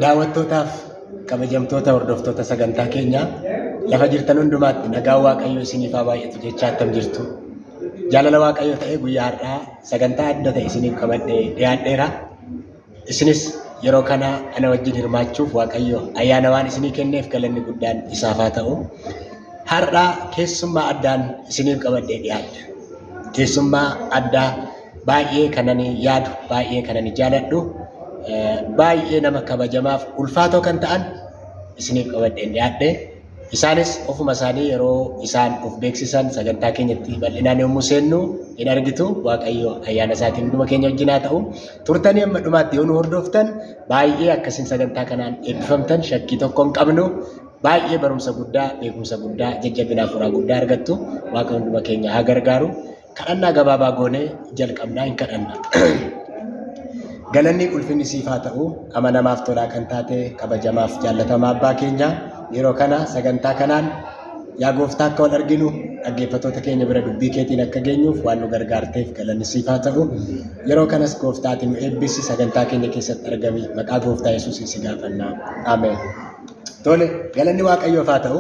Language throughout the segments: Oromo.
Daawwattootaaf kabajamtoota hordoftoota sagantaa keenyaa lafa jirtan hundumaatti nagaa Waaqayyoo isiniif haa baay'atu jechaa attam jirtu. Jaalala Waaqayyoo ta'ee guyyaa har'aa sagantaa adda ta'e isiniif qabadhee dhiyaadheera. Isinis yeroo kana ana wajjin hirmaachuuf Waaqayyo ayyaana waan isinii kenneef galanni guddaan isaaf haa ta'u. Har'aa keessummaa addaan isiniif qabadhee dhiyaadha. Keessummaa addaa baay'ee kanani yaadu, baay'ee kanani jaaladhu. Baay'ee nama kabajamaaf ulfaatoo kan ta'an isiniif qabadhee dhiyaadhe. Isaanis ofuma isaanii yeroo isaan of beeksisan sagantaa keenyatti bal'inaan yommuu seennu hin argitu. Waaqayyo ayyaana isaatiin hunduma keenya wajjin haa ta'u. Turtanii amma dhumaatti yoo nu hordoftan baay'ee akkasiin sagantaa kanaan eebbifamtan shakkii tokko hin qabnu. Baay'ee barumsa guddaa, beekumsa guddaa, jajjabinaa furaa guddaa argattu. Waaqa hunduma keenya haa gargaaru. Kadhannaa gabaabaa goonee jalqabnaa hin kadhanna. Galanni ulfinni siif haa ta'u, amanamaaf tolaa kan taate kabajamaaf jaallatamaa abbaa keenya yeroo kana sagantaa kanaan yaa gooftaa akka wal arginu dhaggeeffattoota keenya bira dubbii keetiin akka geenyuuf waan nu gargaarteef galanni siif haa ta'u. Yeroo kanas gooftaati nu eebbisi sagantaa keenya keessatti argami maqaa gooftaa Yesuus si gaafanna. Ameen. Tole galanni Waaqayyoof haa ta'u.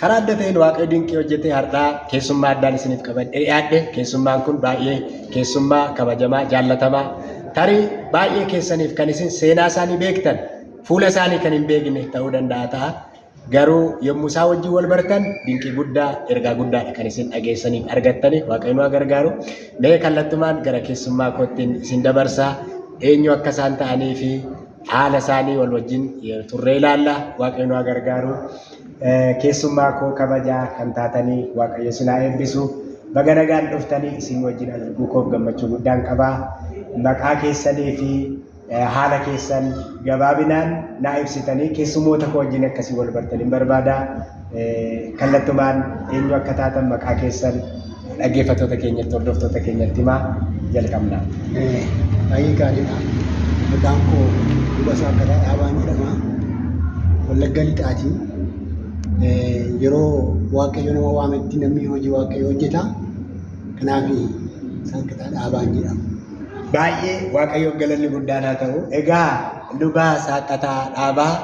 Karaa adda ta'een Waaqayyo dinqii hojjetee har'aa keessummaa addaan isiniif qabadhee dhiyaadhe. Keessummaan kun baay'ee keessummaa kabajamaa jaallatamaa. Tarii baay'ee keessaniif kan isin seenaa isaanii beektan, fuula isaanii kan hin beekne ta'uu danda'a ta'a. Garuu yommuu isaan wajjin wal bartan dinqii guddaa, ergaa guddaadha kan isin dhageessaniif argattani. Waaqayyo nu haa gargaaru. Mee kallattumaan gara keessummaa kootiin isin dabarsaa. Eenyu akka isaan ta'anii fi haala isaanii wal wajjin turree ilaalla. Waaqayyo nu haa gargaaru. Keessummaa koo kabajaa kan taatanii Waaqayyo isin haa eebbisu. Baga nagaan dhuftanii isin wajjin arguu koof gammachuu guddaan qabaa. Maqaa keessanii fi haala keessan gabaabinaan naa ibsitanii keessummoota koo wajjin akkasii wal bartanii barbaada. Kallattumaan eenyu akka taatan maqaa keessan dhaggeeffattoota keenyatti, hordoftoota keenyatti himaa jalqabna. Baay'ee gaariidha. Maqaan koo Lubasaa Akkataa Dhaabaan jedhama. Wallagga Lixaati. Yeroo Waaqayyo nama waametti namni hojii Waaqayyo hojjeta. Kanaaf Akkataa Dhaabaan jedhama. Baay'ee Waaqayyoof galanni guddaan haa ta'u. Egaa Lubasaa Akkataa Dhaabaa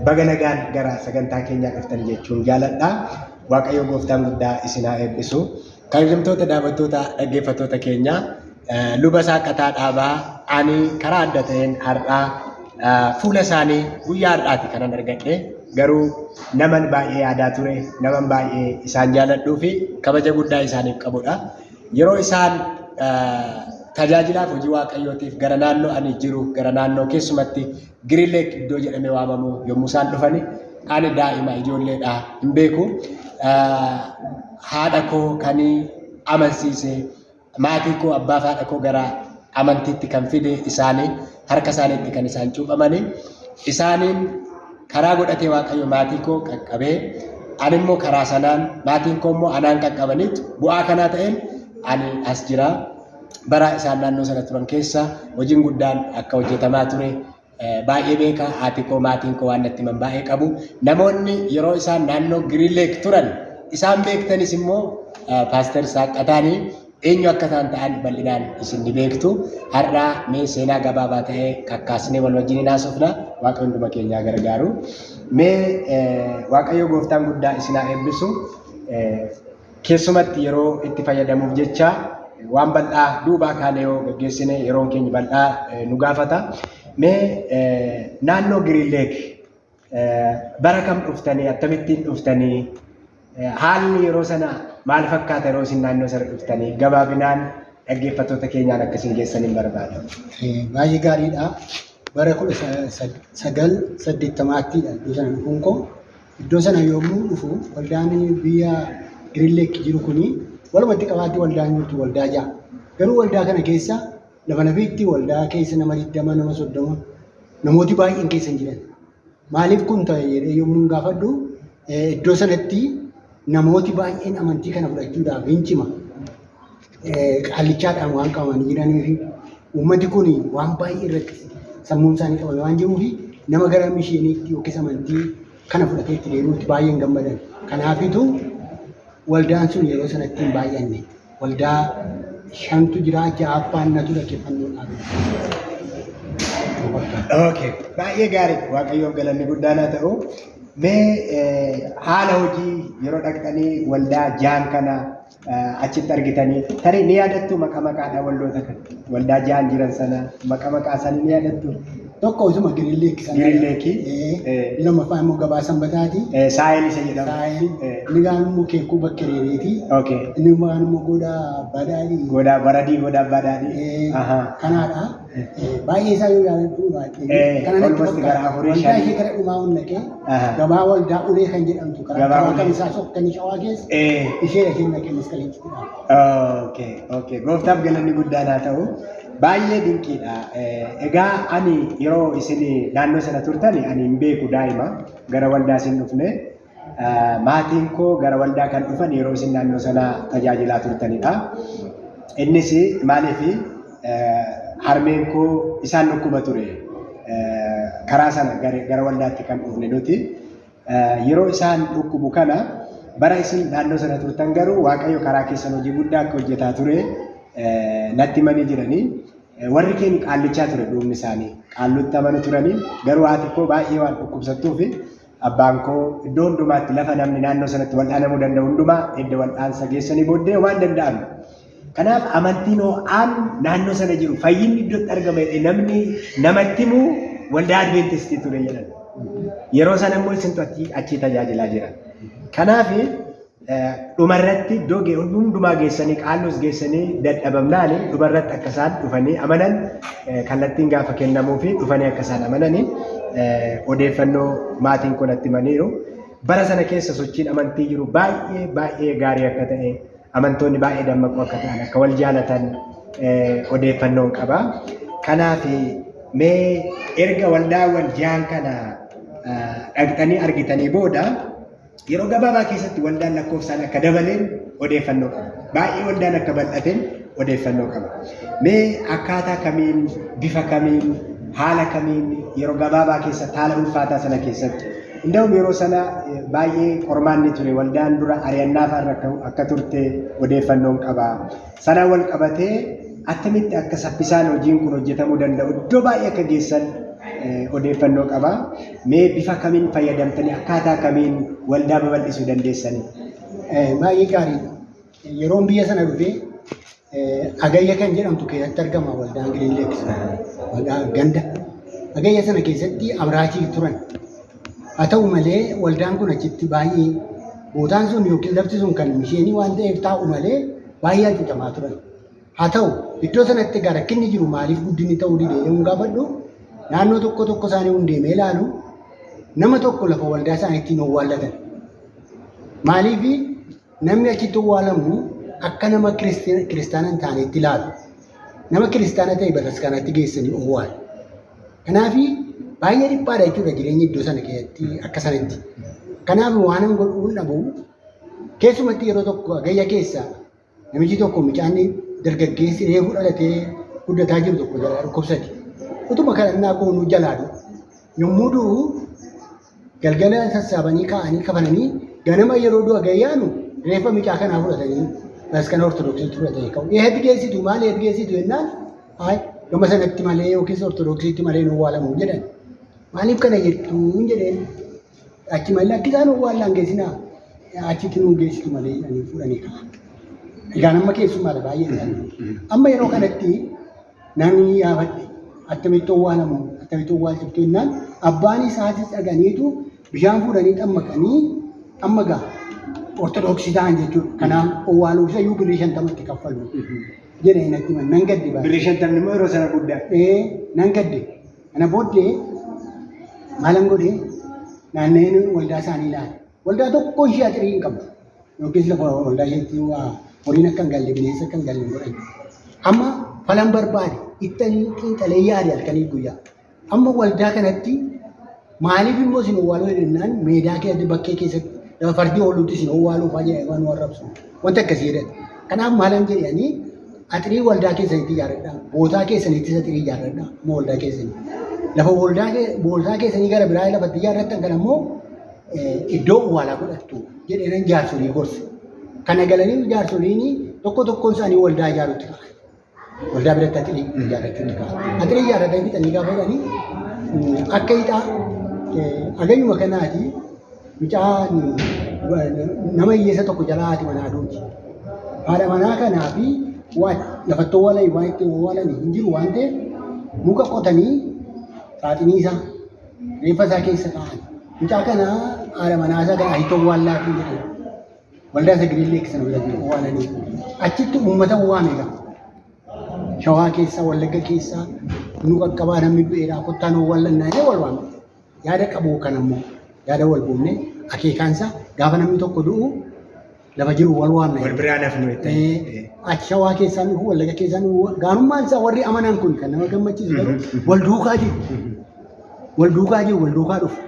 baga nagaan gara sagantaa keenyaa dhuftan jechuun jaaladha. Waaqayyo gooftaan guddaa isin haa eebbisu. Kabajamtoota daawwattoota dhaggeeffattoota keenyaa Lubasaa Akkataa Dhaabaa ani karaa adda ta'een har'aa fuula isaanii guyyaa har'aati kanan argadhe. Garuu naman baay'ee yaadaa ture, naman baay'ee isaan jaaladhuu fi kabaja guddaa isaaniif qabudha. Yeroo isaan tajaajilaaf hojii Waaqayyootiif gara naannoo ani jiru, gara naannoo keessumatti Giriileek iddoo jedhamee waamamu yommuu isaan dhufani, ani daa'ima ijoolleedha hin beeku. Haadha koo kan amansiise, maatii koo abbaa fi haadha koo gara amantiitti kan fide isaanii, harka isaaniitti kan isaan cuuphamani. Isaaniin karaa godhatee Waaqayyo maatii koo qaqqabee, ani immoo karaa sanaan maatiin koo immoo anaan qaqqabaniitu bu'aa kanaa ta'een ani as jira. Bara isaan naannoo sana turan keessa hojiin guddaan akka hojjetamaa ture baay'ee beeka. Haati koo maatiin koo waan natti himan baay'ee qabu. Namoonni yeroo isaan naannoo Giriileek turan isaan beektanis immoo Paaster Saaqqataanii eenyu akka ta'an bal'inaan isin ni beektu. Har'aa mee seenaa gabaabaa ta'ee kakkaasnee wal wajjin haasofna. Waaqa hunduma keenyaa gargaaru. Mee Waaqayyo gooftaan guddaa isin haa eebbisu. Keessumatti yeroo itti fayyadamuuf jecha waan bal'aa duubaa kaanee yoo gaggeessine yeroon keenya bal'aa nu gaafata. Mee naannoo Giriileek bara kam dhuftanii, akkamittiin dhuftanii, haalli yeroo sana maal fakkaata yeroo isin naannoo sana dhuftanii gabaabinaan dhaggeeffattoota keenyaan akkasiin geessaniin barbaada. Baay'ee gaariidha. Bara 1980ttidha iddoo sana dhufuun koo. Iddoo sana yommuu dhufu waldaan biyya Giriileek jiru kuni walumatti qabaatti waldaan jirtu waldaa ja'a. Garuu waldaa kana keessa lafa nafiitti waldaa keessa nama 20 nama 30 namooti baay'een keessa jiran. Maaliif kun ta'e jedhee yommuu gaafadhu iddoo sanatti namooti baay'een amantii kana fudhachuudhaaf hin cima. Qaallichaadhaan waan qabamanii jiranii fi uummati kun waan baay'ee irratti sammuun isaanii qabame waan jiruuf nama gara mishiiniitti yookiis amantii kana fudhatee itti deemuutti baay'een gammadan. Kanaafitu waldaan sun yeroo sanatti hin baay'anne. Waldaa 5tu jira, 6ffaan natu dhaggeeffannoo dhaabate. Okay, baay'ee gaarii. Waaqayyoof galanni guddaan haa ta'u. Mee haala hojii yeroo dhaqxanii waldaa jaan kana achitti argitanii tarii ni yaadattu maqaadhaan waldoota kana waldaa jaan jiran sana maqaa isaanii ni yaadattu? Tokko isuma Giriinleekii sana. Giriinleekii. Lammaffaa immoo Gabaa Sanbataati. Saayil isa jedhama. Saayil. Inni gaan immoo Keekuu Bakkereereeti. Okay. Inni gaan immoo Godaa Badaadii. Godaa Baradii, Godaa Badaadii. Kanaadha. Baay'ee isaa yoo yaadattu baay'ee. Almost gara afurii waldaa ishee gara dhumaa hundaqee gabaa waldaa ulee kan jedhamtu karaa kan isaa sokkanii shawaa keessa isheen naqee masqaliitti dhaaba. Okay. Gooftaaf galanni guddaan haa ta'u. Baay'ee dinqiidha. Egaa ani yeroo isin naannoo sana turtan ani hin beeku daa'ima gara waldaa isin dhufne. Maatiin koo gara waldaa kan dhufan yeroo isin naannoo sana tajaajilaa turtanidha. Innis maaliif harmeen koo isaan dhukkuba ture. Karaa sana gara waldaatti kan dhufne nuti. Yeroo isaan dhukkubu kana bara isin naannoo sana turtan garuu Waaqayyo karaa keessan hojii guddaa akka hojjetaa ture natti himanii jiranii. Warri keenya qaallichaa ture dhuunfi isaanii. Qaallutti amanu turanii garuu haati koo baay'ee waan dhukkubsattuuf abbaan koo iddoo hundumaatti lafa namni naannoo sanatti wal'aanamuu danda'u hundumaa edda wal'aansa geessanii booddee waan danda'amu. Kanaaf amantiin ho'aan naannoo sana jiru fayyinni iddootti argama namni namatti himuu waldaa Adventistii ture jedhan. Yeroo sana immoo isintu achi tajaajilaa jiran. Kanaaf dhumarratti iddoo hundumaa geessanii qaallus geessanii dadhabamnaan dhumarratti akka isaan dhufanii amanan kallattiin gaafa kennamuu fi dhufanii akka isaan amananii odeeffannoo maatiin kun natti himaniiru. Bara sana keessa sochiin amantii jiru baay'ee gaarii akka ta'e amantoonni baay'ee dammaqoo akka ta'an akka wal jaalatan odeeffannoon qaba. Kanaaf mee erga waldaawwan jaan kana dhaqxanii argitanii booda yeroo gabaabaa keessatti waldaan lakkoofsaan akka dabaleen odeeffannoo qaba. Baay'ee waldaan akka bal'ateen odeeffannoo qaba. Mee akkaataa kamiin, bifa kamiin, haala kamiin yeroo gabaabaa keessatti haala ulfaataa sana keessatti hunda'uun yeroo sana baay'ee qormaanni ture waldaan dura ari'annaa akka turte odeeffannoon qaba. Sana wal qabatee attamitti akka saffisaan hojiin kun hojjetamuu danda'u iddoo baay'ee akka geessan odeeffannoo qaba. Mee bifa kamiin fayyadamtanii akkaataa kamiin waldaa babal'isuu dandeessanii? Baay'ee gaariidha. Yeroon biyya sana dhufee Agayya kan jedhamtu keessatti argama waldaan Giriinleekii. Ganda. Agayya sana keessatti Abiraachii turan. Haa ta'u malee waldaan kun achitti baay'ee bootaan sun yookiin lafti sun kan isheenii waan ta'eef taa'u malee baay'ee hacuucamaa turan. Haa ta'u iddoo sanatti gara rakkinni jiru maaliif guddinni ta'uu didee yommuu gaafadhu naannoo tokko isaanii hundeemee ilaalu nama tokko lafa waldaa isaaniitti hin owwaallatan. Maaliif namni achitti owwaalamu akka nama kiristaana hin taanetti ilaalu. Nama kiristaana ta'e bataskaanaatti geessanii owwaalu. Kanaaf baay'ee dhiphaadha jechuudha jireenya iddoo sana keessatti akka sanatti. Kanaaf waan hin godhuun dhabu keessumatti yeroo tokko Agayya keessa namichi tokko mucaan dargaggeessi reefu dhalatee guddataa jiru tokko jalaa dhukkubsate. Utuma kadhannaa goonuu jalaadhu. Yommuu du'u galgala sassaabanii kaa'anii kafananii ganama yeroo du'a Agayyaanu reeffa mucaa kanaa fudhatanii bataskaana ortodoksiitti fudhatanii ka'u. Eeyyatti geessitu maal eeyyatti geessitu jennaan gama sanatti malee yookiis ortodoksiitti malee nu owwaalamu jedhan. Maaliif kana jettuun jedheen achi malee akka isaan owwaallaan geessinaa achitti nu geessitu malee jedhanii fudhanii kaa'an. Egaa nama keessummaadha baay'ee isaanii. Amma yeroo kanatti namni yaafadhe attamitti owwaalamu attamitti owwaalchiftu jennaan abbaan isaatis dhaganiitu bishaan fuudhanii xammaqanii amma gaa ortodoksii ta'an jechuudha. Kanaaf owwaaluuf iyyuu birrii 50tti kaffalu. Jedhee natti himan nan gaddi baay'ee. Birrii 50 immoo yeroo sana guddaa. Nan gaddi. Kana booddee maalan godhee naanneen waldaa isaanii ilaale. Waldaa tokko ishee atirii hin qabu. Yookiis lafa waldaa isheetti waa horiin akka hin galle bineensa akka hin galle hin godhan. Amma falan barbaade ittiin xiinxalee yaade halkanii guyyaa. Amma waldaa kanatti maaliif immoo isin owwaaluu jennaan meedaa keessatti bakkee keessatti lafa fardii ooluutti isin owwaaluu fa'aa waan warrabsu. Wanta akkasii jedhan. Kanaaf maalan jedhanii atirii waldaa keessanitti ijaarradhaa. Bootaa keessanittis atirii ijaarradhaa. Immoo waldaa keessanii. Lafa bootaa keessanii gara biraa lafatti ijaarrattan kan ammoo iddoo owwaalaa godhattu jedheenan jaarsolii gorsa. Kana galanii jaarsoliin tokkoon isaanii waldaa ijaarutti ka'an. waldaa biratti atilee ijaarrachuu ni ka'a. Atilee ijaarratanii bitanii gaafa jedhanii akka hidhaa agayyuma kanaati mucaan nama hiyyeessa tokko jalaa haati manaa aduuti. Haadha manaa kanaa fi lafattoo walanii waan itti walanii hin jiru waan ta'eef muka qotanii saaxinii isaa reeffa isaa keessa taa'an. Mucaa kana haadha manaa isaa kana ahitoo waallaa fi jedhama. Waldaa Sagiree Leeksan biratti walanii achitti uummata waame qaba. Shawaa keessaa Wallagga keessaa nu qaqqabaa namni du'eedhaa kottaan wallannaa wal waame. Yaada qabu kan ammoo yaada wal buufne akeekaansa gaafa namni tokko du'u lafa jiru wal waamna. Wal biraa nafnu jettee. Achi Shawaa keessaa nuuf Wallagga keessaa nuuf gaarummaan isaa warri amanan kun kan nama gammachiisu garuu wal duukaa jiru. Wal duukaa jiru wal duukaa dhufu.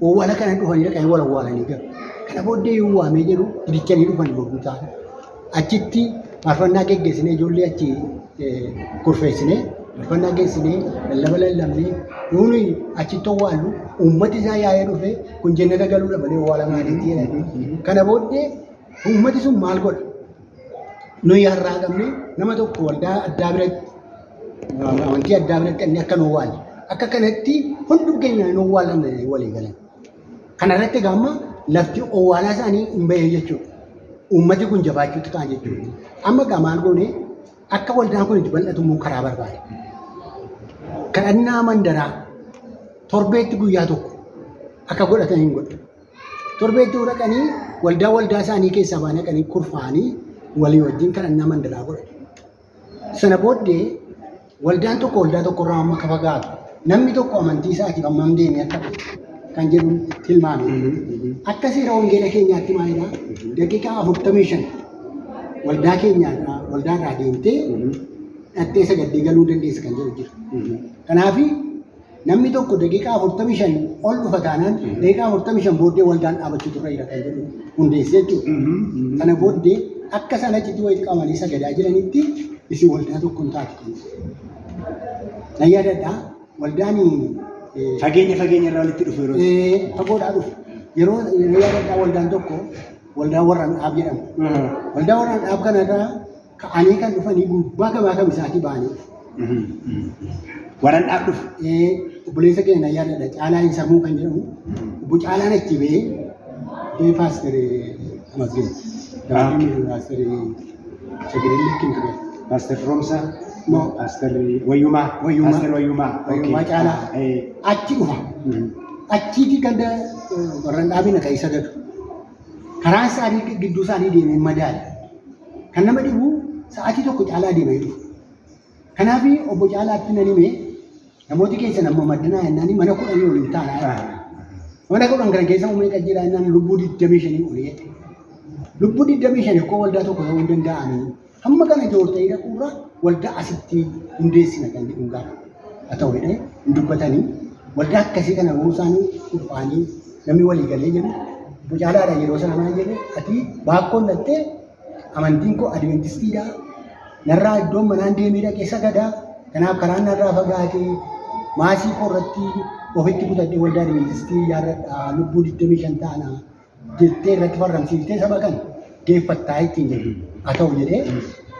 Owwaala kana dhufanii dhaqanii wal awwaalanii galu. Kana booddee yoo waamee jedhu idichanii dhufanii gurgurtaa. Achitti faarfannaa geggeessinee ijoollee achi kurfeessinee faarfannaa geggeessinee lallabnee nuuni achitti owwaallu uummati isaa yaa'ee dhufe kun jannata galuudha malee owwaala maaliitii jedhanii. Kana booddee uummati sun maal godha? Nuyi har'aa qabne nama tokko waldaa addaa biratti amantii addaa biratti inni akka nu owwaalle. Akka kanatti hundum keenya nu owwaalan walii galan. Kana irratti gaamma lafti owwaalaa isaanii hin bahee jechuudha. Uummati kun jabaachuutti ka'an jechuudha. Amma maal goone akka waldaan kun itti bal'atu immoo karaa barbaade. Kadhannaa mandaraa torbeetti guyyaa tokko akka godhatan hin godhu. Torbeetti dhaqanii waldaa isaanii keessaa baanii dhaqanii kurfaanii walii wajjin kadhannaa mandaraa godhatu. Sana booddee waldaan tokko waldaa tokkorraa amma akka fagaatu namni tokko amantii isaatii hammam deemee akka kan jedhu tilmaame. Akka seera wangeela keenyaatti maalidhaa? Daqiiqaa 45 waldaa keenyaa waldaarraa deemtee dhattee sagaddee galuu dandeessa kan jedhu jira. Kanaaf namni tokko daqiiqaa 45 ol dhufa taanaan daqiiqaa 45 booddee waldaan dhaabachuu turre jira kan jedhu hundeesse jechuudha. Kana booddee akka sanachitti walitti qabamanii sagadaa jiranitti isin waldaa tokko hin taatu. Na yaadadhaa waldaan Fageenya irraa walitti dhufu yeroo. Fagoodhaa dhufu. Yeroo yaadadhaa waldaan tokko waldaa warraan dhaab jedhamu. Waldaa warraan dhaab kanarraa ka'anii kan dhufanii gubbaa gabaa kamisaatii ba'anii dhufu. Warraan dhaab dhufu. Obboleessa keenya yaadadha Caalaa hin Sammuu kan jedhamu. Obbo Caalaan achi ba'ee paasterii Amasgeen. Paasterii Sagiree Leekkin ture. Paaster Roomsaa. No. Paaster Wayyumaa. Paaster Wayyumaa. Wayyumaa Caalaa. Achi dhufa. Achiiti ganda warraan dhaabina kan isa gadu. Karaan isaanii gidduu isaanii deemee madaala. Kan nama dhibu sa'aatii tokko Caalaa deemee dhufu. Kanaaf obbo Caalaatti nan himee namooti keessa nama maddanaa jennaan mana 10 waliin taanaa. Mana 10 kana keessa uumee qajeelaa jennaan lubbuu 25 olii. Lubbuu 25 akkoo waldaa tokko ta'uu hin danda'anii. Hamma kana ijoollee dhaquurraa waldaa asitti hundeessina kan jedhu gaafa. Haa ta'u jedhee hin dubbatanii waldaa akkasii kana uumuu isaanii dhufaanii namni walii galee jedhu obbo Caalaadha yeroo sana maal jedhe ati baakkoon dhattee amantiin koo Adventistiidha. Narraa iddoon manaan deemee dhaqee sagadaa kanaaf karaan narraa fagaatee maasii koo irratti ofitti kutadhee waldaa Adventistii ijaarradhaa lubbuu 25 taana jettee irratti farramsiiftee saba kana geeffattaa ittiin jedhu. Haa ta'u jedhee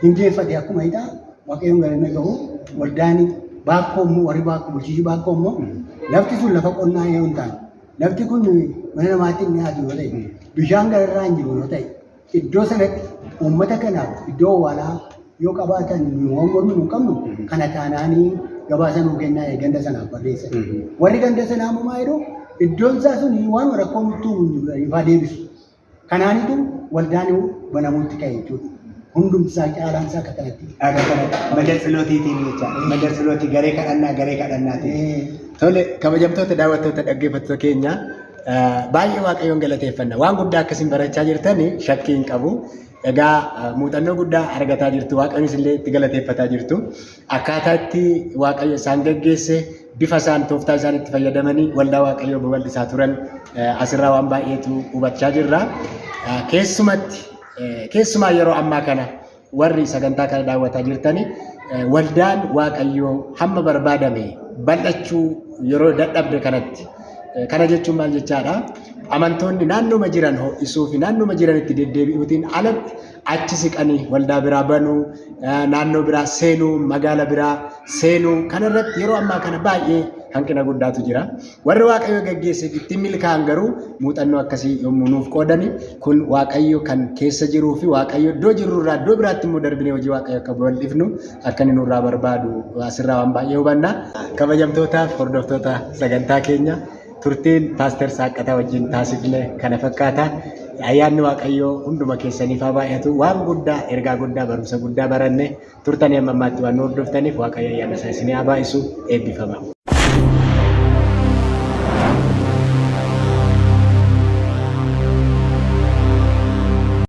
hin geeffate akkuma hidhaa waaqayyoon galannaa gahu waldaan baakkoo immoo warri baakkoo bulchiisii baakkoo immoo lafti sun lafa qonnaa yoo hin taane lafti kun mana namaatti hin dhiyaatu yoo ta'e bishaan gararraa hin jiru yoo ta'e iddoo sanatti uummata kanaaf iddoo owwaalaa yoo qabaatan wangoonni nu qabnu kana taanaanii gabaasa nuu kennaa ganda sanaaf barreessan. Warri ganda sanaa immoo maa jedhu iddoon isaa sun waan rakkoo nutti ifaa deebisu. Kanaanitu waldaan banamuutti ka'e jechuudha. Hundumsaa Caalaan isaa akka kanatti. Akka kanatti madarsilootiitiin jecha madarsilooti garee kadhannaatiin. Tole kabajamtoota daawwattoota dhaggeeffattoota keenya baay'ee waaqayyoon galateeffanna. Waan guddaa akkasiin barachaa jirtan shakkii hin qabu. Egaa muuxannoo guddaa argataa jirtu waaqayyoon illee itti galateeffataa jirtu. Akkaataa itti waaqayyo isaan gaggeesse bifa isaan tooftaa isaan itti fayyadamanii waldaa waaqayyoo babal'isaa turan asirraa waan baay'eetu hubachaa jirra. Keessumaa yeroo ammaa kana warri sagantaa kana daawwataa jirtani waldaan waaqayyoo hamma barbaadame bal'achuu yeroo dadhabde kanatti kana jechuun maal jechaadha? amantoonni naannoma jiran ho'isuu fi naannoma jiran itti deddeebi'uutiin alatti achi siqanii waldaa biraa banuu, naannoo biraa seenuu, magaala biraa seenuu kanarratti yeroo ammaa kana baay'ee hanqina guddaatu jira. Warri Waaqayyo gaggeesse ittiin milkaa'an garuu muuxannoo akkasii yommuu nuuf qoodani kun Waaqayyo kan keessa jiruu fi Waaqayyo iddoo jirurraa iddoo biraatti immoo darbinee hojii Waaqayyo akka bal'ifnu akka inni nurraa barbaadu asirraa waan baay'ee hubanna. Kabajamtootaaf hordoftoota sagantaa keenya turtiin Paaster Saaqqataa wajjin taasifne kana fakkaata. Ayyaanni Waaqayyoo hunduma keessaniif haa baay'atu. Waan guddaa, ergaa guddaa, barumsa guddaa baranne turtanii amma ammaatti waan nu hordoftaniif Waaqayyo ayyaana isaa isinii haa baay'isu. Eebbifama.